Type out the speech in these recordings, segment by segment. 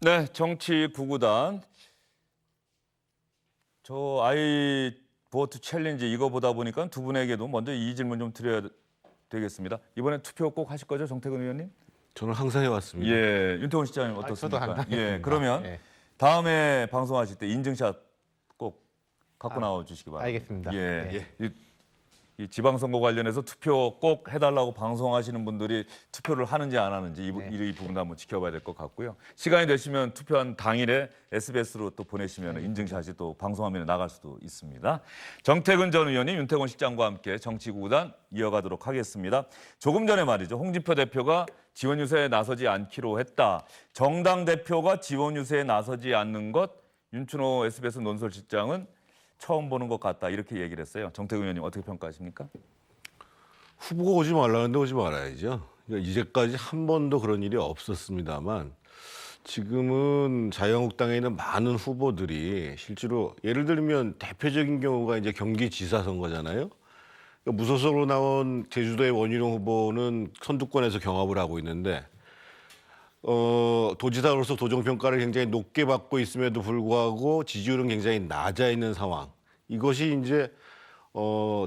네, 정치 구구단. 저 아이 보트 챌린지 이거 보다 보니까 두 분에게도 먼저 이 질문 좀 드려야 되겠습니다. 이번에 투표 꼭 하실 거죠, 정태근 의원님? 저는 항상 해왔습니다. 예, 윤태원 시장님 저도 어떻습니까? 항상 예, 했습니다. 그러면 예. 다음에 방송하실 때 인증샷 꼭 갖고 나와 주시기 바랍니다. 알겠습니다. 예. 예. 이 지방선거 관련해서 투표 꼭 해달라고 방송하시는 분들이 투표를 하는지 안 하는지 이 부분도 한번 지켜봐야 될 것 같고요. 시간이 되시면 투표한 당일에 SBS로 또 보내시면 인증샷이 또 방송화면에 나갈 수도 있습니다. 정태근 전 의원님, 윤태곤 실장과 함께 정치구단 이어가도록 하겠습니다. 조금 전에 말이죠. 홍준표 대표가 지원 유세에 나서지 않기로 했다. 정당 대표가 지원 유세에 나서지 않는 것, 윤춘호 SBS 논설실장은 처음 보는 것 같다 이렇게 얘기를 했어요. 정태근 의원님 어떻게 평가하십니까? 후보가 오지 말라는데 오지 말아야죠. 그러니까 이제까지 한 번도 그런 일이 없었습니다만 지금은 자유한국당에 있는 많은 후보들이 실제로 예를 들면 대표적인 경우가 이제 경기지사 선거잖아요. 그러니까 무소속으로 나온 제주도의 원희룡 후보는 선두권에서 경합을 하고 있는데 도지사로서 도정평가를 굉장히 높게 받고 있음에도 불구하고 지지율은 굉장히 낮아 있는 상황. 이것이 이제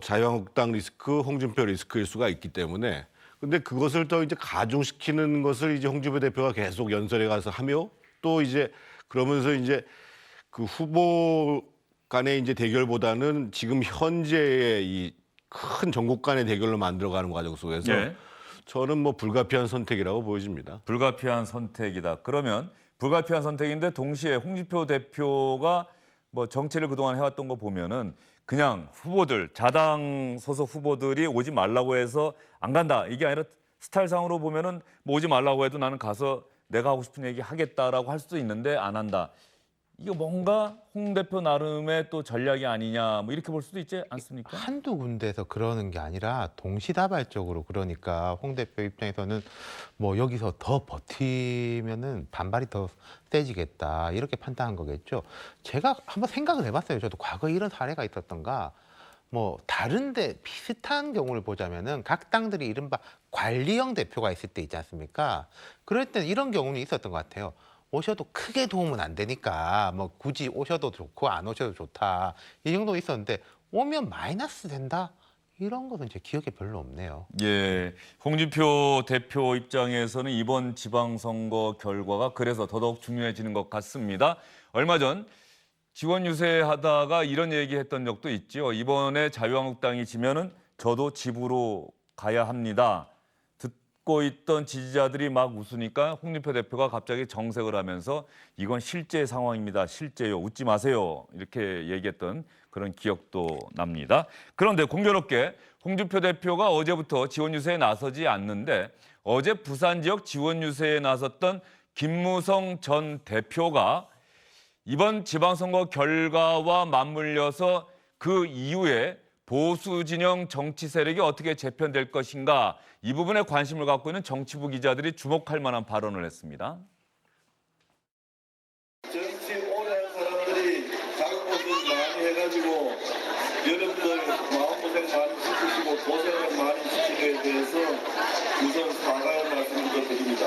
자유한국당 리스크, 홍준표 리스크일 수가 있기 때문에 근데 그것을 더 이제 가중시키는 것을 이제 홍준표 대표가 계속 연설에 가서 하며 또 이제 그러면서 이제 그 후보 간의 이제 대결보다는 지금 현재의 이 큰 전국 간의 대결로 만들어가는 과정 속에서 예. 저는 뭐 불가피한 선택이라고 보여집니다. 불가피한 선택이다. 그러면 불가피한 선택인데 동시에 홍준표 대표가 뭐 정치를 그동안 해왔던 거 보면은 그냥 후보들, 자당 소속 후보들이 오지 말라고 해서 안 간다. 이게 아니라 스타일상으로 보면은 뭐 오지 말라고 해도 나는 가서 내가 하고 싶은 얘기 하겠다라고 할 수도 있는데 안 한다. 이게 뭔가 홍 대표 나름의 또 전략이 아니냐 뭐 이렇게 볼 수도 있지 않습니까? 한두 군데에서 그러는 게 아니라 동시다발적으로 그러니까 홍 대표 입장에서는 뭐 여기서 더 버티면은 반발이 더 세지겠다 이렇게 판단한 거겠죠. 제가 한번 생각을 해봤어요. 저도 과거에 이런 사례가 있었던가. 뭐 다른데 비슷한 경우를 보자면은 각 당들이 이른바 관리형 대표가 있을 때 있지 않습니까? 그럴 때는 이런 경우는 있었던 것 같아요. 오셔도 크게 도움은 안 되니까 뭐 굳이 오셔도 좋고 안 오셔도 좋다 이 정도 있었는데 오면 마이너스 된다 이런 것은 제 기억에 별로 없네요. 예, 홍준표 대표 입장에서는 이번 지방선거 결과가 그래서 더더욱 중요해지는 것 같습니다. 얼마 전 지원 유세하다가 이런 얘기했던 적도 있죠. 이번에 자유한국당이 지면은 저도 집으로 가야 합니다. 듣고 있던 지지자들이 막 웃으니까 홍준표 대표가 갑자기 정색을 하면서 이건 실제 상황입니다. 실제요. 웃지 마세요. 이렇게 얘기했던 그런 기억도 납니다. 그런데 공교롭게 홍준표 대표가 어제부터 지원 유세에 나서지 않는데 어제 부산 지역 지원 유세에 나섰던 김무성 전 대표가 이번 지방선거 결과와 맞물려서 그 이후에 보수 진영 정치 세력이 어떻게 재편될 것인가 이 부분에 관심을 갖고 있는 정치부 기자들이 주목할 만한 발언을 했습니다. 정치 오래 한 사람들이 자격고생 많이 해가지고 여러분들 마음고생 많이 시키시고 고생을 많이 시킨 것에 대해서 우선 사과의 말씀을 드립니다.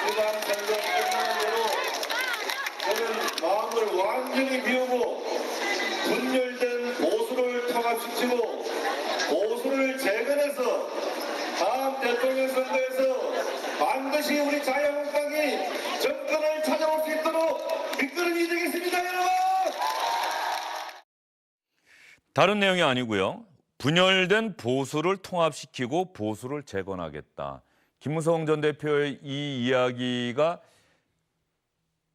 지방 선거 끝난 대로 저는 마음을 완전히 비우고 분열된 보수를 통합시키고 보수를 재건해서 다음 대통령 선거에서 반드시 우리 자유한국당이 정권을 찾아올 수 있도록 이끌어내야 되겠습니다, 여러분! 다른 내용이 아니고요. 분열된 보수를 통합시키고 보수를 재건하겠다. 김무성 전 대표의 이 이야기가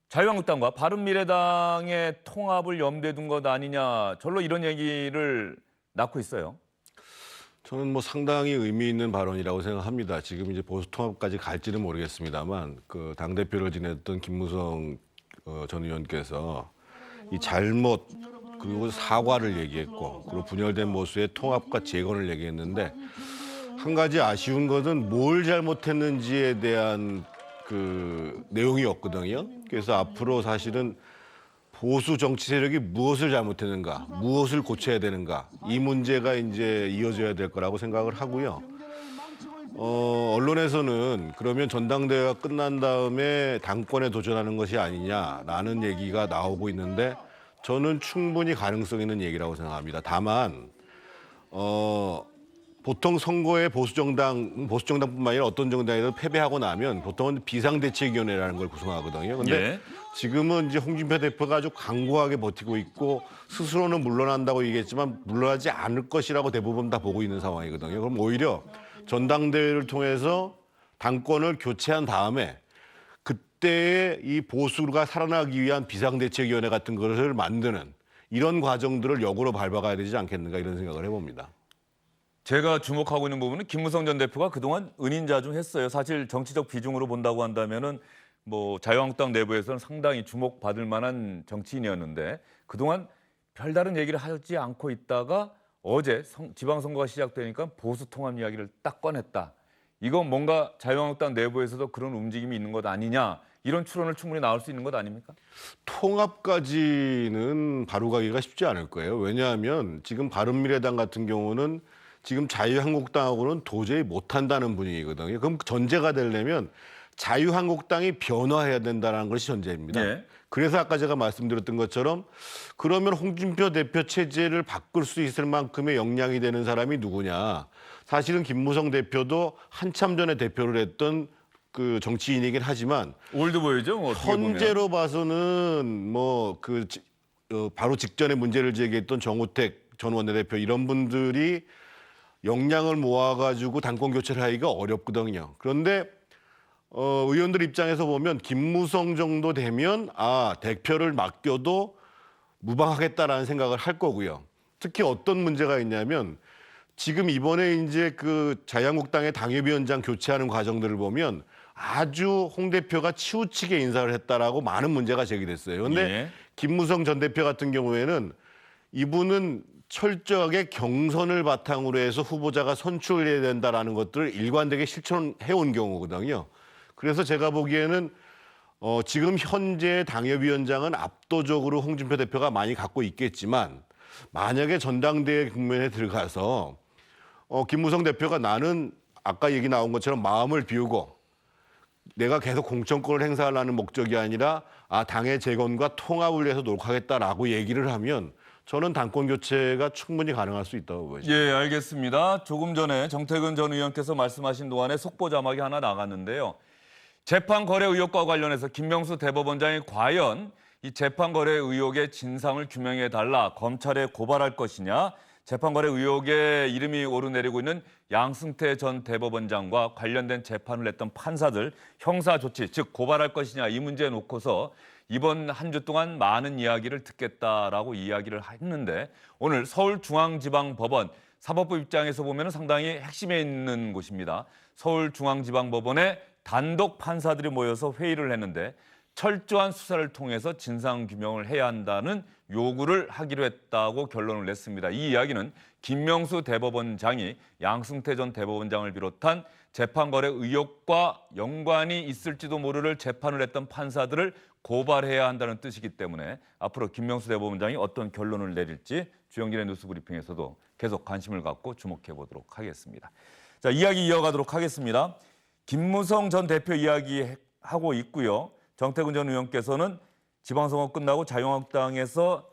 자유한국당과 바른미래당의 통합을 염두에 둔 것 아니냐. 절로 이런 얘기를 낳고 있어요. 저는 뭐 상당히 의미 있는 발언이라고 생각합니다. 지금 이제 보수 통합까지 갈지는 모르겠습니다만 그 당 대표를 지냈던 김무성 전 의원께서 이 잘못 그리고 사과를 얘기했고 그리고 분열된 보수의 통합과 재건을 얘기했는데 한 가지 아쉬운 것은 뭘 잘못했는지에 대한 그 내용이 없거든요. 그래서 앞으로 사실은 보수 정치 세력이 무엇을 잘못했는가, 무엇을 고쳐야 되는가 이 문제가 이제 이어져야 될 거라고 생각을 하고요. 언론에서는 그러면 전당대회가 끝난 다음에 당권에 도전하는 것이 아니냐라는 얘기가 나오고 있는데 저는 충분히 가능성 있는 얘기라고 생각합니다. 다만 보통 선거에 보수정당뿐만 아니라 어떤 정당이라도 패배하고 나면 보통은 비상대책위원회라는 걸 구성하거든요. 근데 예. 지금은 이제 홍준표 대표가 아주 강고하게 버티고 있고 스스로는 물러난다고 얘기했지만 물러나지 않을 것이라고 대부분 다 보고 있는 상황이거든요. 그럼 오히려 전당대회를 통해서 당권을 교체한 다음에 그때의 이 보수가 살아나기 위한 비상대책위원회 같은 것을 만드는 이런 과정들을 역으로 밟아가야 되지 않겠는가 이런 생각을 해봅니다. 제가 주목하고 있는 부분은 김무성 전 대표가 그동안 은인자중했어요. 사실 정치적 비중으로 본다고 한다면은 뭐 자유한국당 내부에서는 상당히 주목받을 만한 정치인이었는데 그동안 별다른 얘기를 하지 않고 있다가 어제 지방선거가 시작되니까 보수 통합 이야기를 딱 꺼냈다. 이건 뭔가 자유한국당 내부에서도 그런 움직임이 있는 것 아니냐. 이런 추론을 충분히 나올 수 있는 것 아닙니까? 통합까지는 바로 가기가 쉽지 않을 거예요. 왜냐하면 지금 바른미래당 같은 경우는 지금 자유한국당하고는 도저히 못한다는 분위기거든요. 그럼 전제가 되려면 자유한국당이 변화해야 된다는 것이 전제입니다. 예. 그래서 아까 제가 말씀드렸던 것처럼 그러면 홍준표 대표 체제를 바꿀 수 있을 만큼의 역량이 되는 사람이 누구냐. 사실은 김무성 대표도 한참 전에 대표를 했던 그 정치인이긴 하지만 올드보이죠. 뭐 어떻게 보면. 현재로 봐서는 뭐 바로 직전에 문제를 제기했던 정우택 전 원내대표 이런 분들이 역량을 모아가지고 당권 교체를 하기가 어렵거든요. 그런데 의원들 입장에서 보면 김무성 정도 되면 대표를 맡겨도 무방하겠다라는 생각을 할 거고요. 특히 어떤 문제가 있냐면 지금 이번에 이제 그 자유한국당의 당협위원장 교체하는 과정들을 보면 아주 홍 대표가 치우치게 인사를 했다라고 많은 문제가 제기됐어요. 그런데 예. 김무성 전 대표 같은 경우에는 이분은 철저하게 경선을 바탕으로 해서 후보자가 선출해야 된다라는 것들을 일관되게 실천해온 경우거든요. 그래서 제가 보기에는 지금 현재 당협위원장은 압도적으로 홍준표 대표가 많이 갖고 있겠지만 만약에 전당대회 국면에 들어가서 김무성 대표가 나는 아까 얘기 나온 것처럼 마음을 비우고 내가 계속 공천권을 행사하려는 목적이 아니라 당의 재건과 통합을 위해서 노력하겠다라고 얘기를 하면 저는 당권 교체가 충분히 가능할 수 있다고 보여집니다. 예, 알겠습니다. 조금 전에 정태근 전 의원께서 말씀하신 동안에 속보 자막이 하나 나갔는데요. 재판 거래 의혹과 관련해서 김명수 대법원장이 과연 이 재판 거래 의혹의 진상을 규명해 달라 검찰에 고발할 것이냐, 재판 거래 의혹에 이름이 오르내리고 있는 양승태 전 대법원장과 관련된 재판을 했던 판사들 형사 조치, 즉 고발할 것이냐 이 문제에 놓고서 이번 한 주 동안 많은 이야기를 듣겠다라고 이야기를 했는데 오늘 서울중앙지방법원 사법부 입장에서 보면 상당히 핵심에 있는 곳입니다. 서울중앙지방법원에 단독 판사들이 모여서 회의를 했는데 철저한 수사를 통해서 진상규명을 해야 한다는 요구를 하기로 했다고 결론을 냈습니다. 이 이야기는 김명수 대법원장이 양승태 전 대법원장을 비롯한 재판거래 의혹과 연관이 있을지도 모를 재판을 했던 판사들을 고발해야 한다는 뜻이기 때문에 앞으로 김명수 대법원장이 어떤 결론을 내릴지 주영진의 뉴스브리핑에서도 계속 관심을 갖고 주목해 보도록 하겠습니다. 자, 이야기 이어가도록 하겠습니다. 김무성 전 대표 이야기하고 있고요. 정태근 전 의원께서는 지방선거 끝나고 자유한국당에서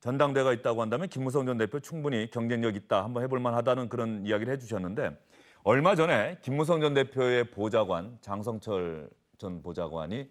전당대회가 있다고 한다면 김무성 전 대표 충분히 경쟁력 있다, 한번 해볼 만하다는 그런 이야기를 해주셨는데 얼마 전에 김무성 전 대표의 보좌관 장성철 전 보좌관이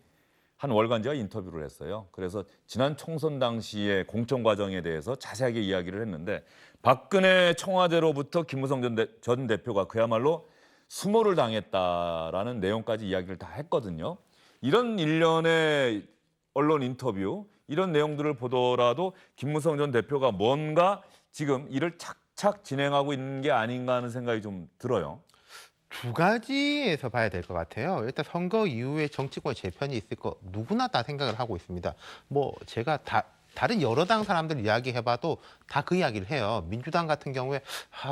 한 월간지와 인터뷰를 했어요. 그래서 지난 총선 당시의 공천 과정에 대해서 자세하게 이야기를 했는데 박근혜 청와대로부터 김무성 전 대표가 그야말로 수모를 당했다라는 내용까지 이야기를 다 했거든요. 이런 일련의 언론 인터뷰, 이런 내용들을 보더라도 김무성 전 대표가 뭔가 지금 일을 착착 진행하고 있는 게 아닌가 하는 생각이 좀 들어요. 두 가지에서 봐야 될 것 같아요. 일단 선거 이후에 정치권 재편이 있을 거 누구나 다 생각을 하고 있습니다. 뭐 제가 다 다른 여러 당 사람들 이야기해봐도 다 그 이야기를 해요. 민주당 같은 경우에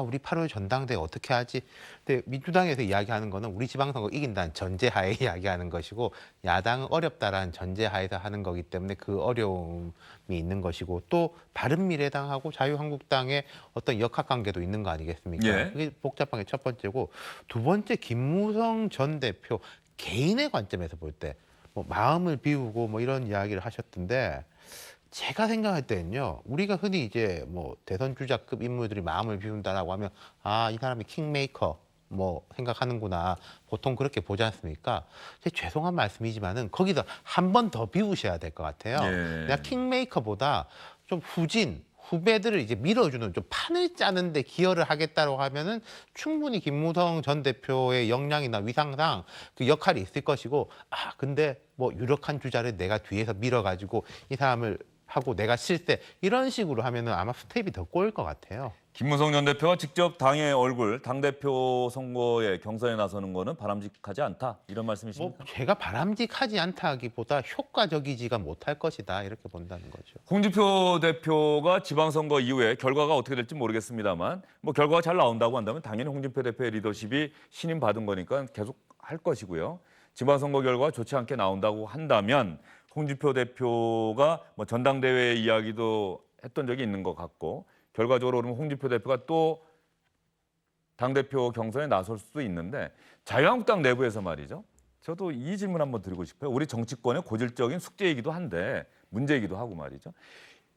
우리 8월 전당대회 어떻게 하지? 근데 민주당에서 이야기하는 거는 우리 지방선거 이긴다는 전제하에 이야기하는 것이고 야당은 어렵다라는 전제하에서 하는 거기 때문에 그 어려움이 있는 것이고 또 바른미래당하고 자유한국당의 어떤 역학관계도 있는 거 아니겠습니까? 예. 그게 복잡한 게 첫 번째고 두 번째 김무성 전 대표 개인의 관점에서 볼 때 뭐 마음을 비우고 뭐 이런 이야기를 하셨던데 제가 생각할 때는요, 우리가 흔히 이제 뭐 대선 주자급 인물들이 마음을 비운다라고 하면 이 사람이 킹메이커 뭐 생각하는구나 보통 그렇게 보지 않습니까? 죄송한 말씀이지만은 거기서 한 번 더 비우셔야 될 것 같아요. 예. 내가 킹메이커보다 좀 후배들을 이제 밀어주는 좀 판을 짜는데 기여를 하겠다고 하면은 충분히 김무성 전 대표의 역량이나 위상상 그 역할이 있을 것이고 근데 뭐 유력한 주자를 내가 뒤에서 밀어가지고 이 사람을 하고 내가 실세 이런 식으로 하면은 아마 스텝이 더 꼬일 것 같아요. 김무성 전 대표가 직접 당의 얼굴, 당대표 선거에 경선에 나서는 거는 바람직하지 않다. 이런 뭐 말씀이십니까? 제가 바람직하지 않다기보다 효과적이지가 못할 것이다 이렇게 본다는 거죠. 홍준표 대표가 지방선거 이후에 결과가 어떻게 될지 모르겠습니다만 뭐 결과가 잘 나온다고 한다면 당연히 홍준표 대표의 리더십이 신임받은 거니까 계속 할 것이고요. 지방선거 결과가 좋지 않게 나온다고 한다면 홍준표 대표가 뭐 전당대회 이야기도 했던 적이 있는 것 같고 결과적으로 그러면 홍준표 대표가 또 당대표 경선에 나설 수도 있는데 자유한국당 내부에서 말이죠. 저도 이 질문 한번 드리고 싶어요. 우리 정치권의 고질적인 숙제이기도 한데 문제이기도 하고 말이죠.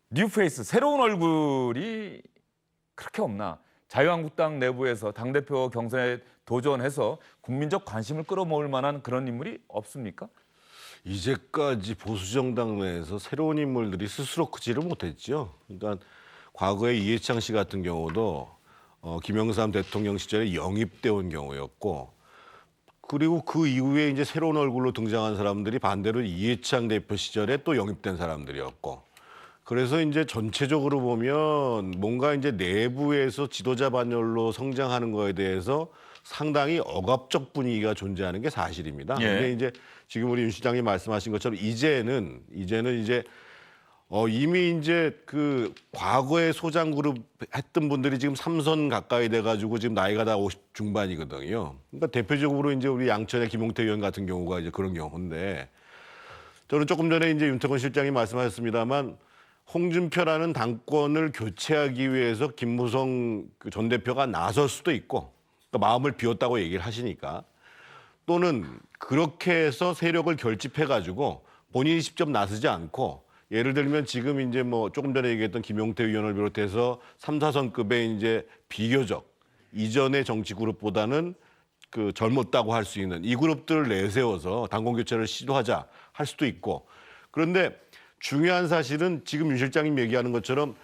뉴페이스, 새로운 얼굴이 그렇게 없나? 자유한국당 내부에서 당대표 경선에 도전해서 국민적 관심을 끌어모을 만한 그런 인물이 없습니까? 이제까지 보수정당 내에서 새로운 인물들이 스스로 크지를 못했죠. 그러니까 과거에 이해창 씨 같은 경우도 김영삼 대통령 시절에 영입돼 온 경우였고, 그리고 그 이후에 이제 새로운 얼굴로 등장한 사람들이 반대로 이해창 대표 시절에 또 영입된 사람들이었고, 그래서 이제 전체적으로 보면 뭔가 이제 내부에서 지도자 반열로 성장하는 거에 대해서 상당히 억압적 분위기가 존재하는 게 사실입니다. 예. 근데 이제 지금 우리 윤 시장님 말씀하신 것처럼 이제는 이제 이미 이제 그 과거에 소장 그룹 했던 분들이 지금 3선 가까이 돼가지고 지금 나이가 다 50 중반이거든요. 그러니까 대표적으로 이제 우리 양천의 김용태 의원 같은 경우가 이제 그런 경우인데, 저는 조금 전에 이제 윤태권 실장이 말씀하셨습니다만 홍준표라는 당권을 교체하기 위해서 김무성 전 대표가 나설 수도 있고, 그러니까 마음을 비웠다고 얘기를 하시니까, 또는 그렇게 해서 세력을 결집해가지고 본인이 직접 나서지 않고, 예를 들면 지금 이제 뭐 조금 전에 얘기했던 김용태 의원을 비롯해서 3, 4선급의 이제 비교적 이전의 정치 그룹보다는 그 젊었다고 할 수 있는 이 그룹들을 내세워서 당권 교체를 시도하자 할 수도 있고, 그런데 중요한 사실은 지금 윤 실장님 얘기하는 것처럼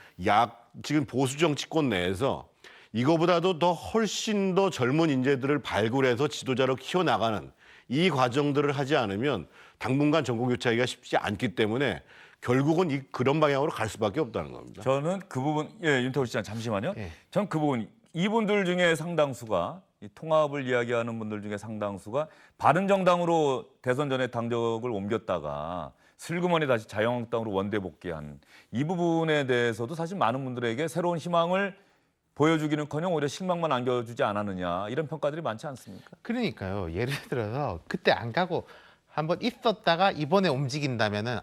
지금 보수 정치권 내에서 이거보다도 더 훨씬 더 젊은 인재들을 발굴해서 지도자로 키워나가는 이 과정들을 하지 않으면 당분간 정권 교체하기가 쉽지 않기 때문에 결국은 그런 방향으로 갈 수밖에 없다는 겁니다. 저는 그 부분, 윤태호 시장 잠시만요. 예. 저는 그 부분, 이분들 중에 상당수가 이 통합을 이야기하는 분들 중에 상당수가 바른정당으로 대선 전에 당적을 옮겼다가 슬그머니 다시 자유한국당으로 원대 복귀한 이 부분에 대해서도 사실 많은 분들에게 새로운 희망을 보여주기는커녕 오히려 실망만 안겨주지 않았느냐 이런 평가들이 많지 않습니까? 그러니까요. 예를 들어서 그때 안 가고 한번 있었다가 이번에 움직인다면은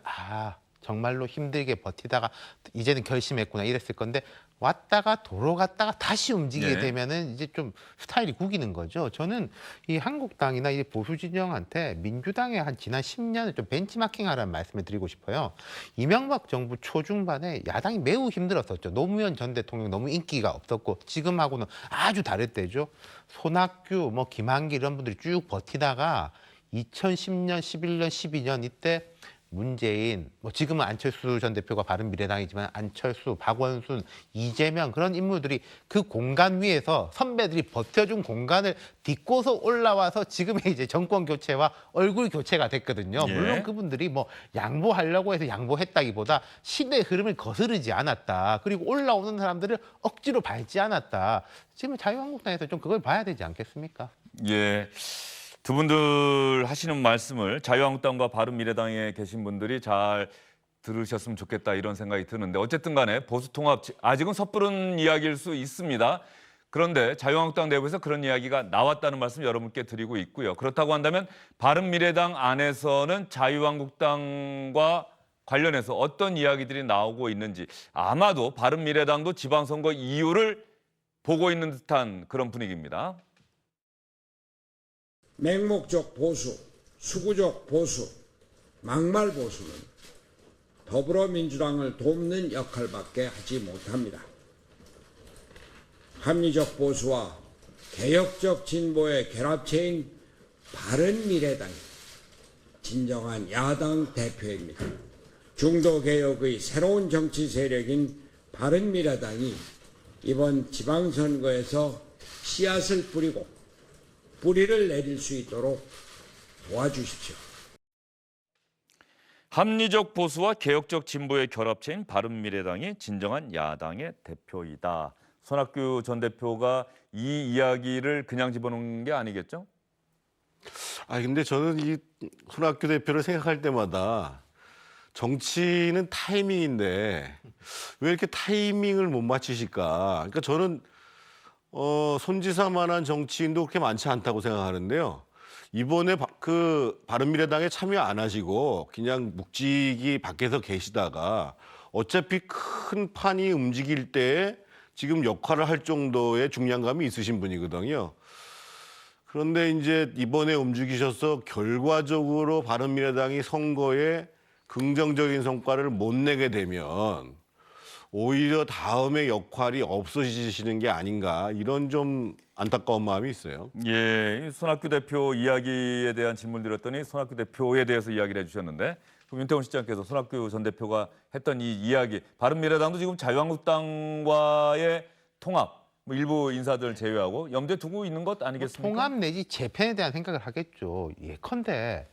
정말로 힘들게 버티다가 이제는 결심했구나 이랬을 건데 왔다가 도로 갔다가 다시 움직이게 네. 되면은 이제 좀 스타일이 구기는 거죠. 저는 이 한국당이나 이 보수 진영한테 민주당의 한 지난 10년을 좀 벤치마킹하라는 말씀을 드리고 싶어요. 이명박 정부 초중반에 야당이 매우 힘들었었죠. 노무현 전 대통령 너무 인기가 없었고 지금하고는 아주 다를 때죠. 손학규, 뭐 김한길 이런 분들이 쭉 버티다가 2010년, 11년, 12년 이때 문재인, 뭐 지금은 안철수 전 대표가 바른미래당이지만 안철수, 박원순, 이재명 그런 인물들이 그 공간 위에서 선배들이 버텨준 공간을 딛고서 올라와서 지금의 이제 정권 교체와 얼굴 교체가 됐거든요. 예. 물론 그분들이 뭐 양보하려고 해서 양보했다기보다 시대의 흐름을 거스르지 않았다. 그리고 올라오는 사람들을 억지로 밟지 않았다. 지금 자유한국당에서 좀 그걸 봐야 되지 않겠습니까? 예. 두 분들 하시는 말씀을 자유한국당과 바른미래당에 계신 분들이 잘 들으셨으면 좋겠다 이런 생각이 드는데 어쨌든 간에 보수통합 아직은 섣부른 이야기일 수 있습니다. 그런데 자유한국당 내부에서 그런 이야기가 나왔다는 말씀 여러분께 드리고 있고요. 그렇다고 한다면 바른미래당 안에서는 자유한국당과 관련해서 어떤 이야기들이 나오고 있는지 아마도 바른미래당도 지방선거 이유를 보고 있는 듯한 그런 분위기입니다. 맹목적 보수, 수구적 보수, 막말 보수는 더불어민주당을 돕는 역할밖에 하지 못합니다. 합리적 보수와 개혁적 진보의 결합체인 바른미래당이 진정한 야당 대표입니다. 중도개혁의 새로운 정치 세력인 바른미래당이 이번 지방선거에서 씨앗을 뿌리고 뿌리를 내릴 수 있도록 도와주십시오. 합리적 보수와 개혁적 진보의 결합체인 바른미래당이 진정한 야당의 대표이다. 손학규 전 대표가 이 이야기를 그냥 집어넣은 게 아니겠죠? 근데 저는 이 손학규 대표를 생각할 때마다 정치는 타이밍인데 왜 이렇게 타이밍을 못 맞추실까? 그러니까 저는 손지사만한 정치인도 그렇게 많지 않다고 생각하는데요. 이번에 바른미래당에 참여 안 하시고 그냥 묵직이 밖에서 계시다가 어차피 큰 판이 움직일 때 지금 역할을 할 정도의 중량감이 있으신 분이거든요. 그런데 이제 이번에 움직이셔서 결과적으로 바른미래당이 선거에 긍정적인 성과를 못 내게 되면 오히려 다음에 역할이 없어지시는 게 아닌가 이런 좀 안타까운 마음이 있어요. 예, 손학규 대표 이야기에 대한 질문 드렸더니 손학규 대표에 대해서 이야기를 해주셨는데 그럼 윤태원 실장께서 손학규 전 대표가 했던 이 이야기 바른미래당도 지금 자유한국당과의 통합 일부 인사들 제외하고 염두에 두고 있는 것 아니겠습니까? 통합 내지 재편에 대한 생각을 하겠죠. 예컨대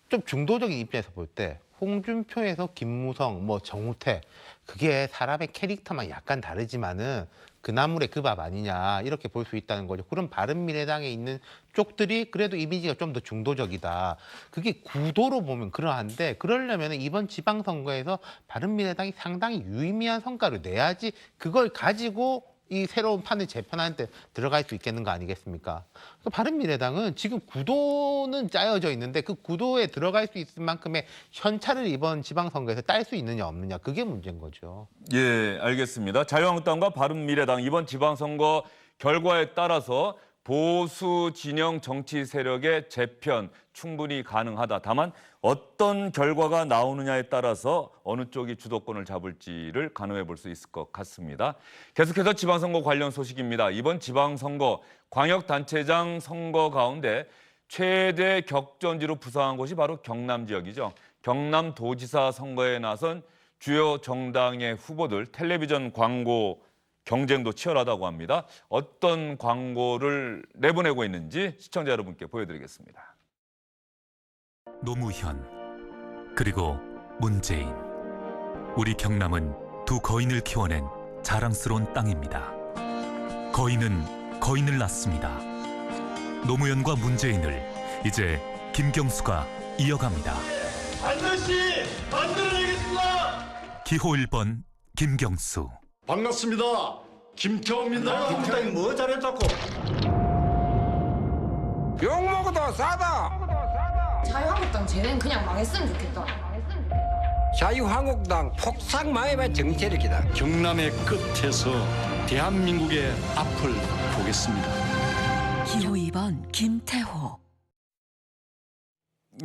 좀 중도적인 입장에서 볼 때 홍준표에서 김무성, 정우택 그게 사람의 캐릭터만 약간 다르지만은 그 나물의 그 밥 아니냐 이렇게 볼 수 있다는 거죠. 그럼 바른미래당에 있는 쪽들이 그래도 이미지가 좀 더 중도적이다. 그게 구도로 보면 그러한데 그러려면 이번 지방선거에서 바른미래당이 상당히 유의미한 성과를 내야지 그걸 가지고 이 새로운 판을 재편하는 데 들어갈 수 있겠는 거 아니겠습니까? 그러니까 바른미래당은 지금 구도는 짜여져 있는데 그 구도에 들어갈 수 있을 만큼의 현찰을 이번 지방선거에서 딸 수 있느냐 없느냐 그게 문제인 거죠. 예, 알겠습니다. 자유한국당과 바른미래당 이번 지방선거 결과에 따라서 보수 진영 정치 세력의 재편 충분히 가능하다. 다만 어떤 결과가 나오느냐에 따라서 어느 쪽이 주도권을 잡을지를 가늠해 볼 수 있을 것 같습니다. 계속해서 지방선거 관련 소식입니다. 이번 지방선거 광역단체장 선거 가운데 최대 격전지로 부상한 곳이 바로 경남 지역이죠. 경남도지사 선거에 나선 주요 정당의 후보들 텔레비전 광고 경쟁도 치열하다고 합니다. 어떤 광고를 내보내고 있는지 시청자 여러분께 보여드리겠습니다. 노무현 그리고 문재인 우리 경남은 두 거인을 키워낸 자랑스러운 땅입니다. 거인은 거인을 낳습니다. 노무현과 문재인을 이제 김경수가 이어갑니다. 반드시 만들어내겠습니다. 기호 1번 김경수. 반갑습니다. 김태호입니다. 김태형이 뭐 잘했다고? 욕먹어도 싸다. 자유한국당 쟤는 그냥 망했으면 좋겠다. 자유한국당 폭삭 망해봐 정체력이다. 경남의 끝에서 대한민국의 앞을 보겠습니다. 기호 2번 김태호.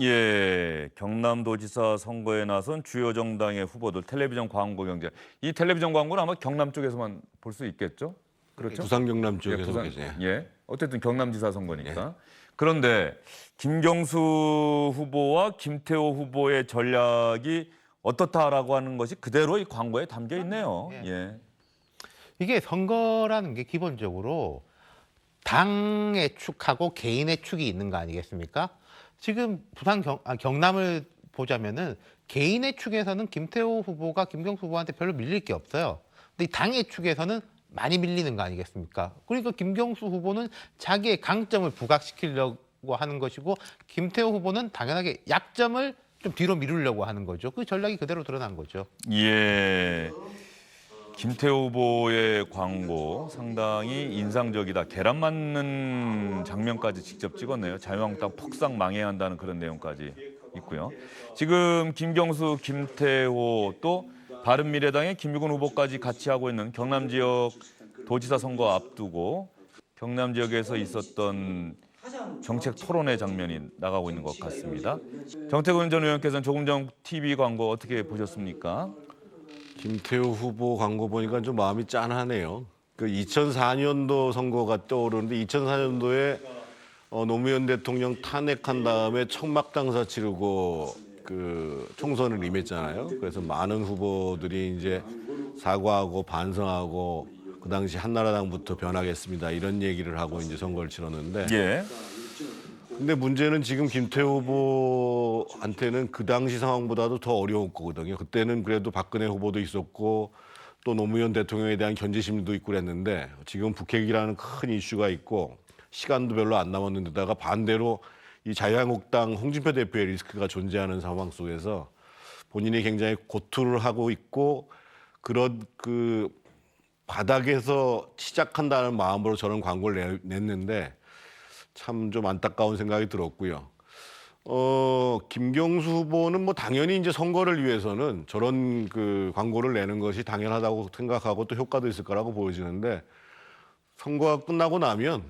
예, 경남도지사 선거에 나선 주요 정당의 후보들 텔레비전 광고 경쟁. 이 텔레비전 광고는 아마 경남 쪽에서만 볼 수 있겠죠? 그렇죠? 부산 경남 예, 쪽에서 부산, 계세요. 예, 어쨌든 경남지사 선거니까. 그런데 김경수 후보와 김태호 후보의 전략이 어떻다라고 하는 것이 그대로 이 광고에 담겨 있네요. 예. 이게 선거라는 게 기본적으로 당의 축하고 개인의 축이 있는 거 아니겠습니까? 지금 경남을 보자면은 개인의 축에서는 김태호 후보가 김경수 후보한테 별로 밀릴 게 없어요. 근데 이 당의 축에서는 많이 밀리는 거 아니겠습니까? 그러니까 김경수 후보는 자기의 강점을 부각시키려고 하는 것이고 김태호 후보는 당연하게 약점을 좀 뒤로 미루려고 하는 거죠. 그 전략이 그대로 드러난 거죠. 예. 김태호 후보의 광고 상당히 인상적이다. 계란 맞는 장면까지 직접 찍었네요. 자유한국당 폭삭 망해야 한다는 그런 내용까지 있고요. 지금 김경수, 김태호 또 바른미래당의 김유근 후보까지 같이 하고 있는 경남 지역 도지사 선거 앞두고 경남 지역에서 있었던 정책 토론회 장면이 나가고 있는 것 같습니다. 정태근 전 의원께서는 조금 전 TV 광고 어떻게 보셨습니까? 김태호 후보 광고 보니까 좀 마음이 짠하네요. 그 2004년도 선거가 떠오르는데 2004년도에 노무현 대통령 탄핵한 다음에 청막당사 치르고 그 총선을 임했잖아요. 그래서 많은 후보들이 이제 사과하고 반성하고 그 당시 한나라당부터 변하겠습니다 이런 얘기를 하고 이제 선거를 치렀는데. 예. 근데 문제는 지금 김태호 후보한테는 그 당시 상황보다도 더 어려운 거거든요. 그때는 그래도 박근혜 후보도 있었고 또 노무현 대통령에 대한 견제심도 있고 그랬는데 지금 북핵이라는 큰 이슈가 있고 시간도 별로 안 남았는데다가 반대로 이 자유한국당 홍준표 대표의 리스크가 존재하는 상황 속에서 본인이 굉장히 고투를 하고 있고 그런 그 바닥에서 시작한다는 마음으로 저는 광고를 냈는데 참 좀 안타까운 생각이 들었고요. 김경수 후보는 뭐 당연히 이제 선거를 위해서는 저런 그 광고를 내는 것이 당연하다고 생각하고 또 효과도 있을 거라고 보여지는데 선거가 끝나고 나면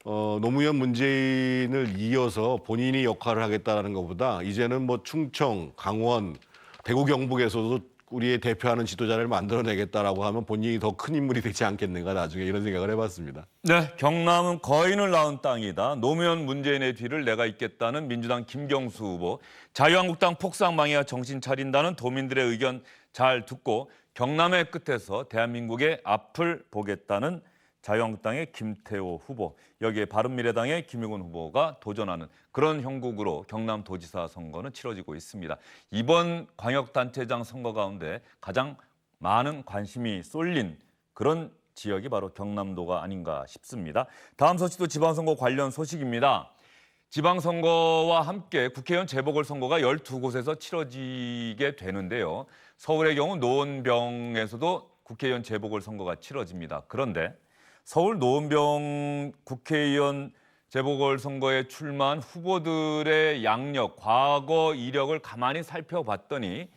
노무현 문재인을 이어서 본인이 역할을 하겠다는 것보다 이제는 뭐 충청, 강원, 대구 경북에서도 우리의 대표하는 지도자를 만들어내겠다라고 하면 본인이 더 큰 인물이 되지 않겠는가 나중에 이런 생각을 해봤습니다. 네, 경남은 거인을 낳은 땅이다. 노무현 문재인의 뒤를 내가 잇겠다는 민주당 김경수 후보. 자유한국당 폭삭 망해야 정신 차린다는 도민들의 의견 잘 듣고 경남의 끝에서 대한민국의 앞을 보겠다는 자유한국당의 김태호 후보. 여기에 바른미래당의 김유근 후보가 도전하는 그런 형국으로 경남도지사 선거는 치러지고 있습니다. 이번 광역단체장 선거 가운데 가장 많은 관심이 쏠린 그런 지역이 바로 경남도가 아닌가 싶습니다. 다음 소식도 지방선거 관련 소식입니다. 지방선거와 함께 국회의원 재보궐선거가 12곳에서 치러지게 되는데요. 서울의 경우 노원병에서도 국회의원 재보궐선거가 치러집니다. 그런데 서울 노원병 국회의원 재보궐선거에 출마한 후보들의 양력, 과거 이력을 가만히 살펴봤더니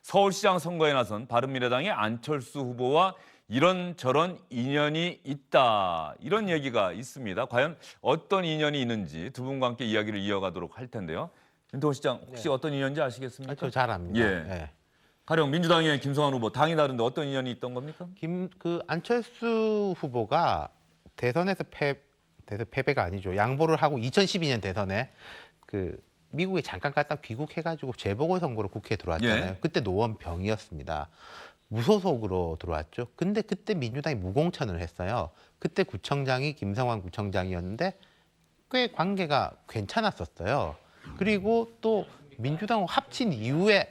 서울시장 선거에 나선 바른미래당의 안철수 후보와 이런저런 인연이 있다. 이런 얘기가 있습니다. 과연 어떤 인연이 있는지 두 분과 함께 이야기를 이어가도록 할 텐데요. 김태호 시장 혹시 어떤 인연인지 아시겠습니까? 저 잘 압니다. 예. 가령 민주당의 김성환 후보 당이 다른데 어떤 인연이 있던 겁니까? 안철수 후보가 대선에서 패배가 아니죠. 양보를 하고 2012년 대선에 그 미국에 잠깐 갔다 귀국해가지고 재보궐선거로 국회에 들어왔잖아요. 예. 그때 노원병이었습니다. 무소속으로 들어왔죠. 근데 그때 민주당이 무공천을 했어요. 그때 구청장이 김성환 구청장이었는데 꽤 관계가 괜찮았었어요. 그리고 또 민주당과 합친 이후에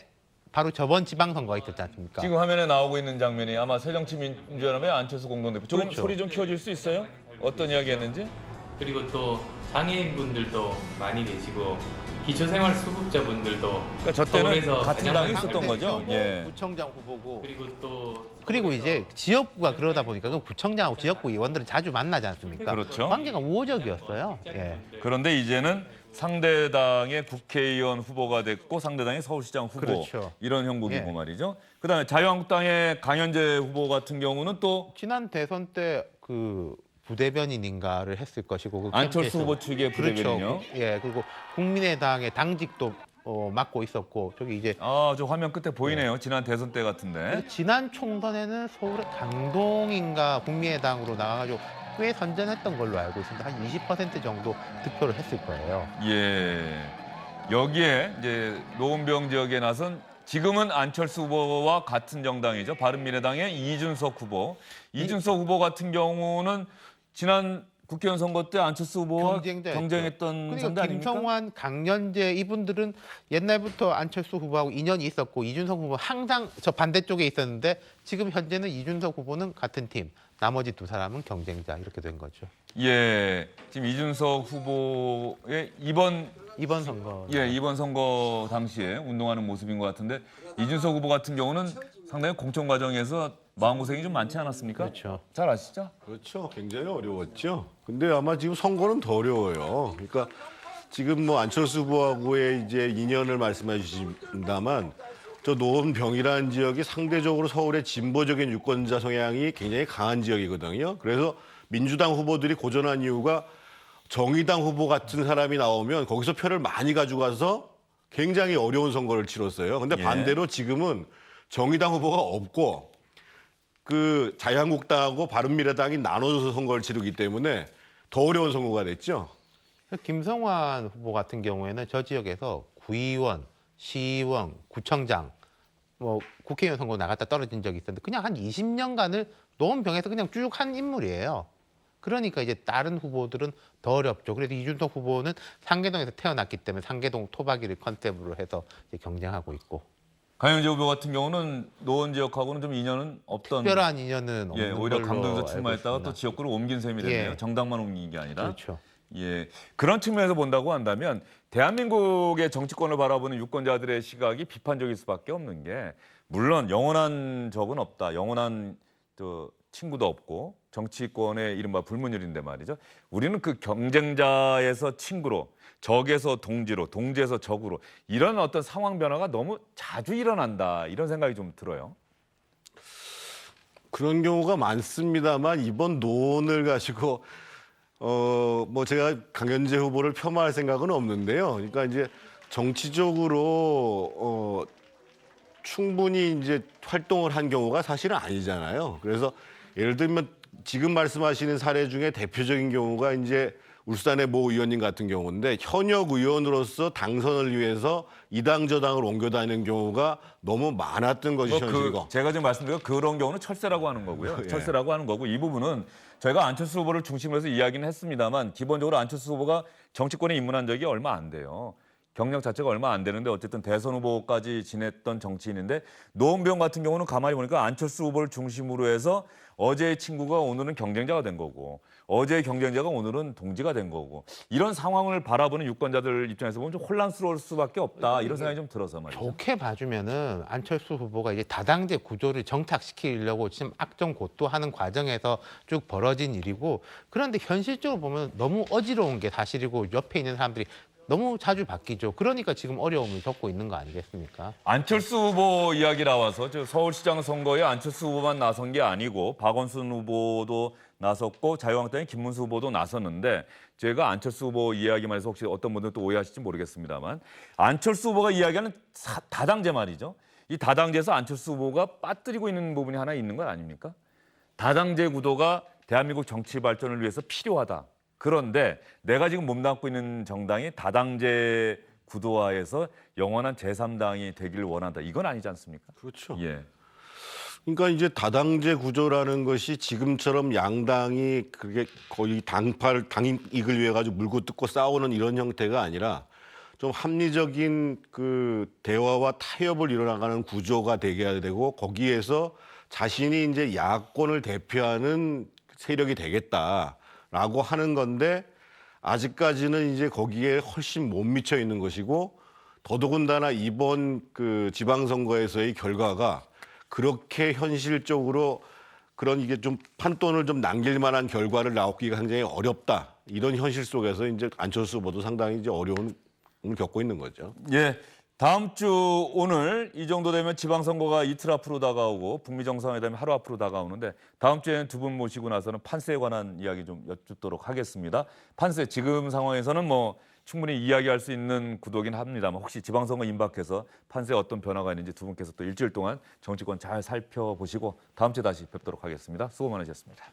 바로 저번 지방선거가 있었지 않습니까? 지금 화면에 나오고 있는 장면이 아마 새정치민주연합의 안철수 공동대표. 조금 그렇죠. 소리 좀 키워줄 수 있어요? 어떤 이야기했는지? 그리고 또 장애인분들도 많이 계시고 기초생활수급자분들도 그러니까 저 때는 서울에서 같은 가장 당이 있었던 거죠. 예. 구청장 후보고 그리고 이제 지역구가 그러다 보니까 그 구청장하고 지역구 의원들은 자주 만나지 않습니까? 그렇죠. 관계가 우호적이었어요. 예. 그런데 이제는 상대당의 국회의원 후보가 됐고 상대당의 서울시장 후보. 그렇죠. 이런 형국이고 예. 말이죠. 그다음에 자유한국당의 강현재 후보 같은 경우는 또 지난 대선 때 그 부대변인인가를 했을 것이고 그 안철수 캠프에서- 후보 측의 부대변인이요. 그렇죠. 예, 그리고 국민의당의 당직도 맡고 있었고 저기 이제 저 화면 끝에 보이네요. 지난 대선 때 같은데. 지난 총선에는 서울의 강동인가 국민의당으로 나가가지고 꽤 선전했던 걸로 알고 있습니다. 한 20% 정도 득표를 했을 거예요. 예. 여기에 이제 노원병 지역에 나선 지금은 안철수 후보와 같은 정당이죠. 바른미래당의 이준석 후보. 이준석 후보 같은 경우는 지난 국회의원 선거 때 안철수 후보와 경쟁자였죠. 경쟁했던 그러니까 상대 아닙니까? 김성환, 강연재 이분들은 옛날부터 안철수 후보하고 인연이 있었고 이준석 후보 항상 저 반대쪽에 있었는데 지금 현재는 이준석 후보는 같은 팀, 나머지 두 사람은 경쟁자 이렇게 된 거죠. 예, 지금 이준석 후보의 이번 선거. 예, 이번 선거 당시에 운동하는 모습인 것 같은데 이준석 후보 같은 경우는 상당히 공천 과정에서 마음고생이 좀 많지 않았습니까? 그렇죠. 잘 아시죠? 그렇죠. 굉장히 어려웠죠. 근데 아마 지금 선거는 더 어려워요. 그러니까 지금 뭐 안철수 후보하고의 이제 인연을 말씀해 주신다만 저 노원병이라는 지역이 상대적으로 서울의 진보적인 유권자 성향이 굉장히 강한 지역이거든요. 그래서 민주당 후보들이 고전한 이유가 정의당 후보 같은 사람이 나오면 거기서 표를 많이 가져가서 굉장히 어려운 선거를 치렀어요. 근데 예. 반대로 지금은 정의당 후보가 없고 그 자유한국당하고 바른미래당이 나눠져서 선거를 치르기 때문에 더 어려운 선거가 됐죠. 김성환 후보 같은 경우에는 저 지역에서 구의원, 시의원, 구청장, 뭐 국회의원 선거 나갔다 떨어진 적이 있었는데 그냥 한 20년간을 노원병에서 그냥 쭉 한 인물이에요. 그러니까 이제 다른 후보들은 더 어렵죠. 그래서 이준석 후보는 상계동에서 태어났기 때문에 상계동 토박이를 컨셉으로 해서 이제 경쟁하고 있고. 강현재 후보 같은 경우는 노원 지역하고는 좀 인연은 없던. 특별한 인연은 없는 예, 오히려 걸로 강동에서 알고 출마했다가 있습니다. 또 지역구를 옮긴 셈이 됐네요. 예. 정당만 옮긴 게 아니라. 그렇죠. 예, 그런 측면에서 본다고 한다면 대한민국의 정치권을 바라보는 유권자들의 시각이 비판적일 수밖에 없는 게 물론 영원한 적은 없다. 영원한 친구도 없고 정치권의 이른바 불문율인데 말이죠. 우리는 그 경쟁자에서 친구로, 적에서 동지로, 동지에서 적으로 이런 어떤 상황 변화가 너무 자주 일어난다. 이런 생각이 좀 들어요. 그런 경우가 많습니다만 이번 노원을 가지고 뭐 제가 강현재 후보를 폄하할 생각은 없는데요. 그러니까 이제 정치적으로 충분히 이제 활동을 한 경우가 사실은 아니잖아요. 그래서 예를 들면 지금 말씀하시는 사례 중에 대표적인 경우가 이제 울산의 모 의원님 같은 경우인데 현역 의원으로서 당선을 위해서 이 당 저 당을 옮겨 다니는 경우가 너무 많았던 것이 현실이고. 제가 지금 말씀드린 그런 경우는 철새라고 하는 거고요. 예. 철새라고 하는 거고 이 부분은 저희가 안철수 후보를 중심으로 해서 이야기는 했습니다만 기본적으로 안철수 후보가 정치권에 입문한 적이 얼마 안 돼요. 경력 자체가 얼마 안 되는데 어쨌든 대선 후보까지 지냈던 정치인인데 노원병 같은 경우는 가만히 보니까 안철수 후보를 중심으로 해서 어제의 친구가 오늘은 경쟁자가 된 거고 어제의 경쟁자가 오늘은 동지가 된 거고 이런 상황을 바라보는 유권자들 입장에서 보면 좀 혼란스러울 수밖에 없다 이런 생각이 좀 들어서 말이죠. 좋게 봐주면은 안철수 후보가 이제 다당제 구조를 정착시키려고 지금 악정고투하는 과정에서 쭉 벌어진 일이고 그런데 현실적으로 보면 너무 어지러운 게 사실이고 옆에 있는 사람들이 너무 자주 바뀌죠. 그러니까 지금 어려움을 겪고 있는 거 아니겠습니까? 안철수 후보 이야기 나와서 서울시장 선거에 안철수 후보만 나선 게 아니고 박원순 후보도 나섰고 자유한국당의 김문수 후보도 나섰는데 제가 안철수 후보 이야기만 해서 혹시 어떤 분들은 또 오해하실지 모르겠습니다만 안철수 후보가 이야기하는 다당제 말이죠. 이 다당제에서 안철수 후보가 빠뜨리고 있는 부분이 하나 있는 건 아닙니까? 다당제 구도가 대한민국 정치 발전을 위해서 필요하다. 그런데 내가 지금 몸담고 있는 정당이 다당제 구도화해서 영원한 제3당이 되기를 원한다. 이건 아니지 않습니까? 그렇죠. 예. 그러니까 이제 다당제 구조라는 것이 지금처럼 양당이 그게 거의 당 이익을 위해 가지고 물고 뜯고 싸우는 이런 형태가 아니라 좀 합리적인 그 대화와 타협을 이뤄나가는 구조가 되게 되고 거기에서 자신이 이제 야권을 대표하는 세력이 되겠다라고 하는 건데 아직까지는 이제 거기에 훨씬 못 미쳐 있는 것이고 더더군다나 이번 그 지방선거에서의 결과가 그렇게 현실적으로 그런 이게 좀 판돈을 좀 남길 만한 결과를 나오기가 굉장히 어렵다. 이런 현실 속에서 이제 안철수 후보도 상당히 이제 어려움을 겪고 있는 거죠. 예. 다음 주 오늘 이 정도 되면 지방선거가 이틀 앞으로 다가오고 북미 정상회담이 하루 앞으로 다가오는데 다음 주에는 두 분 모시고 나서는 판세에 관한 이야기 좀 여쭙도록 하겠습니다. 판세 지금 상황에서는 뭐 충분히 이야기할 수 있는 구도긴 합니다만 혹시 지방선거 임박해서 판세에 어떤 변화가 있는지 두 분께서 또 일주일 동안 정치권 잘 살펴보시고 다음 주에 다시 뵙도록 하겠습니다. 수고 많으셨습니다.